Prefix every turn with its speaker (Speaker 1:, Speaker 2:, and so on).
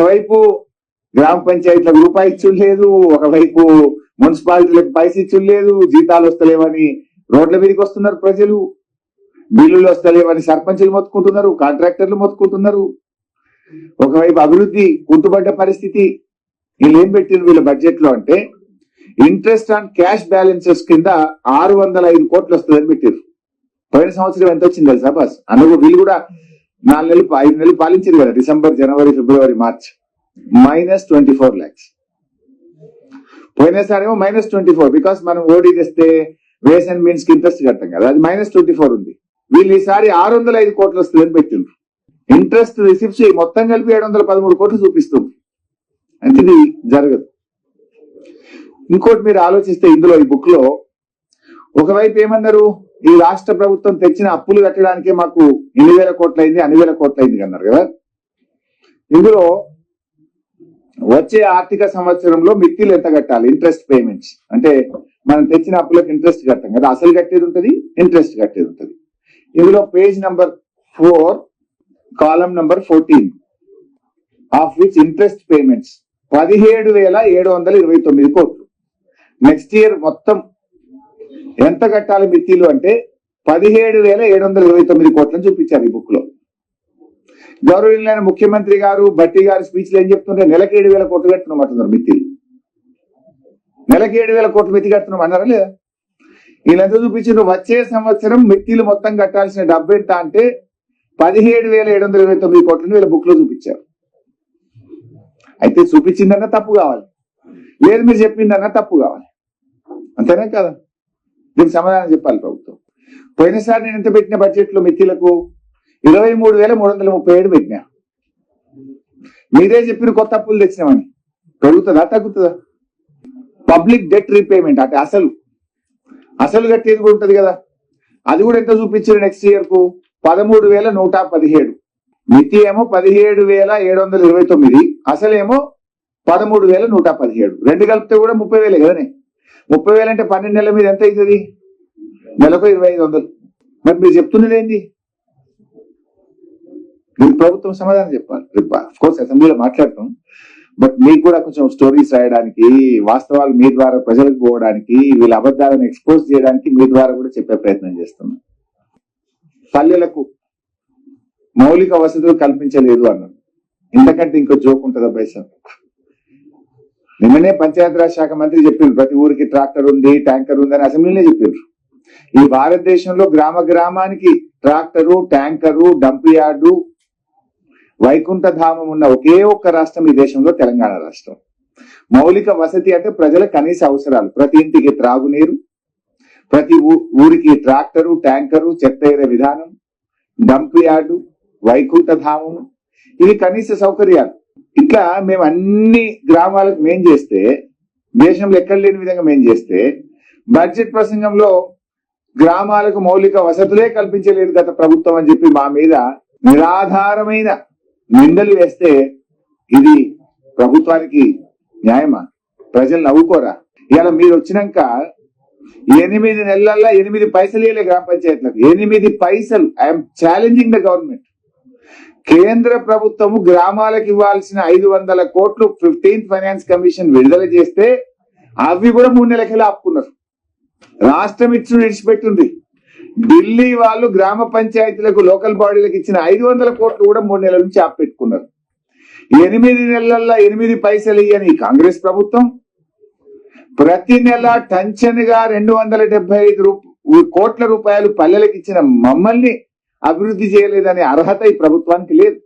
Speaker 1: ఒకవైపు గ్రామ పంచాయతీలకు రూపాయి ఇచ్చుడు లేదు, ఒకవైపు మున్సిపాలిటీలకు పైసలు ఇచ్చుడు లేదు, జీతాలు వస్తలేవని రోడ్ల మీదకి వస్తున్నారు ప్రజలు, బిల్లులు వస్తలేవని సర్పంచులు మొత్తుకుంటున్నారు, కాంట్రాక్టర్లు మొత్తుకుంటున్నారు. ఒకవైపు అభివృద్ధి కుంటుపడ్డ పరిస్థితి. వీళ్ళు ఏం పెట్టిన వీళ్ళ బడ్జెట్ లో అంటే ఇంట్రెస్ట్ ఆన్ క్యాష్ బ్యాలెన్సెస్ కింద 605 కోట్లు వస్తుందని పెట్టారు. పోయిన సంవత్సరం ఎంత వచ్చింది తెలుసా బస్? అందుకు వీళ్ళు కూడా 4 నెలలు 5 నెలలు పాలించారు కదా, December, January, February, March. -24 lakhs. పోయినసారేమో -24, because మనం ఓడి తెస్తే వేస్ అండ్ మీన్స్ కి ఇంట్రెస్ట్ కట్టాం కదా, అది -24 ఉంది. వీళ్ళు ఈసారి 605 కోట్లు వస్తుందని పెట్టిండ్రు. ఇంట్రెస్ట్ రిసిప్ట్స్ మొత్తం కలిపి 713 కోట్లు చూపిస్తుంది. అంటే ఇది జరగదు. ఇంకోటి మీరు ఆలోచిస్తే ఇందులో ఈ బుక్ లో ఒకవైపు ఏమన్నారు, ఈ రాష్ట్ర ప్రభుత్వం తెచ్చిన అప్పులు కట్టడానికే మాకు ఇన్ని వేల కోట్లు అయింది, అన్ని వేల కోట్లు అయింది అన్నారు కదా. ఇందులో వచ్చే ఆర్థిక సంవత్సరంలో మిత్తిలు ఎంత కట్టాలి, ఇంట్రెస్ట్ పేమెంట్స్ అంటే మనం తెచ్చిన అప్పులకు ఇంట్రెస్ట్ కట్టాం కదా, అసలు కట్టేది ఉంటుంది, ఇంట్రెస్ట్ కట్టేది ఉంటుంది. ఇందులో page number 4 column number 14 of which interest payments 17,729 కోట్లు. నెక్స్ట్ ఇయర్ మొత్తం ఎంత కట్టాలి మిత్తిలు అంటే 17,729 కోట్లని చూపించారు ఈ బుక్ లో. గౌరవనీయులైన ముఖ్యమంత్రి గారు, భట్టి గారు స్పీచ్ లో ఏం చెప్తుంటే నెలకి 7,000 కోట్లు కడుతున్నాం అంటున్నారు మిత్తిలు. నెలకి 7,000 కోట్లు మిత్తి కడుతున్నాం అన్నారా లేదా? వీళ్ళంతా చూపించారు. వచ్చే సంవత్సరం మిత్తిలు మొత్తం కట్టాల్సిన డబ్బు ఎంత అంటే 17,729 కోట్లని వీళ్ళ బుక్ లో చూపించారు. అయితే చూపించిందన్నా తప్పు కావాలి, లేదు మీరు చెప్పిందన్నా తప్పు కావాలి, అంతేనా కదా? దీనికి సమాధానం చెప్పాలి ప్రభుత్వం. పోయినసారి నేను ఎంత పెట్టిన బడ్జెట్ లో మిత్తిలకు 23,337 పెట్టినా. మీరే చెప్పిన కొత్త అప్పులు తెచ్చినామని. పెరుగుతుందా తగ్గుతుందా? పబ్లిక్ డెట్ రీపేమెంట్ అంటే అసలు కట్టేది కూడా ఉంటది కదా, అది కూడా ఎంత చూపించారు నెక్స్ట్ ఇయర్ కు 13,117. మిత్తి ఏమో 17,729, అసలేమో 13,117. రెండు కలిపితే కూడా 30,000 కదనే. 30,000 అంటే 12 నెలల మీద ఎంత అవుతుంది? నెలకు 2,500. మరి మీరు చెప్తున్నది ఏంటి? మీరు ప్రభుత్వం సమాధానం చెప్పాలి. కోర్స్ అసెంబ్లీలో మాట్లాడటం, బట్ మీకు కూడా కొంచెం స్టోరీస్ రాయడానికి, వాస్తవాలు మీ ద్వారా ప్రజలకు పోవడానికి, వీళ్ళ అబద్ధాలను ఎక్స్పోజ్ చేయడానికి మీ ద్వారా కూడా చెప్పే ప్రయత్నం చేస్తున్నాం. పల్లెలకు మౌలిక వసతులు కల్పించలేదు అన్నాడు. ఇంతకంటే ఇంకో జోక్ ఉంటుందా బైసా? నిన్ననే పంచాయతీరాజ్ శాఖ మంత్రి చెప్పిండ్రు ప్రతి ఊరికి ట్రాక్టర్ ఉంది, ట్యాంకర్ ఉంది అని అసెంబ్లీనే చెప్పిండ్రు. ఈ భారతదేశంలో గ్రామ గ్రామానికి ట్రాక్టరు, ట్యాంకరు, డంప్ యార్డు, వైకుంఠ ధామం ఉన్న ఒకే ఒక్క రాష్ట్రం ఈ దేశంలో తెలంగాణ రాష్ట్రం. మౌలిక వసతి అంటే ప్రజల కనీస అవసరాలు, ప్రతి ఇంటికి త్రాగునీరు, ప్రతి ఊరికి ట్రాక్టరు, ట్యాంకరు, చెత్త ఏరే విధానం, డంప్ యార్డు, వైకుంఠ ధామము, ఇవి కనీస సౌకర్యాలు. ఇట్లా మేము అన్ని గ్రామాలకు మేం చేస్తే, దేశంలో ఎక్కడ లేని విధంగా మేం చేస్తే, బడ్జెట్ ప్రసంగంలో గ్రామాలకు మౌలిక వసతులే కల్పించలేదు గత ప్రభుత్వం అని చెప్పి మా మీద నిరాధారమైన నిందలు వేస్తే ఇది ప్రభుత్వానికి న్యాయమా? ప్రజలు నవ్వుకోరా? ఇలా మీరు వచ్చినాక 8 నెలల్లో 8 పైసలు ఇవ్వలే గ్రామ పంచాయతీలకు. 8 పైసలు. I'm challenging the government. కేంద్ర ప్రభుత్వము గ్రామాలకు ఇవ్వాల్సిన 500 కోట్లు 15th ఫైనాన్స్ కమిషన్ విడుదల చేస్తే అవి కూడా 3 నెలలకెళ్ళి ఆపుకున్నారు. రాష్ట్రం ఇచ్చుడు విడిచిపెట్టింది. ఢిల్లీ వాళ్ళు గ్రామ పంచాయతీలకు, లోకల్ బాడీలకు ఇచ్చిన 500 కోట్లు కూడా 3 నెలల నుంచి ఆపెట్టుకున్నారు. 8 నెలల్లో 8 పైసలు ఇయ్యని కాంగ్రెస్ ప్రభుత్వం ప్రతి నెల టెన్షన్ గా 275 కోట్ల రూపాయలు పల్లెలకు ఇచ్చిన మమ్మల్ని అభివృద్ధి చేయలేదనే అర్హత ఈ ప్రభుత్వానికి లేదు.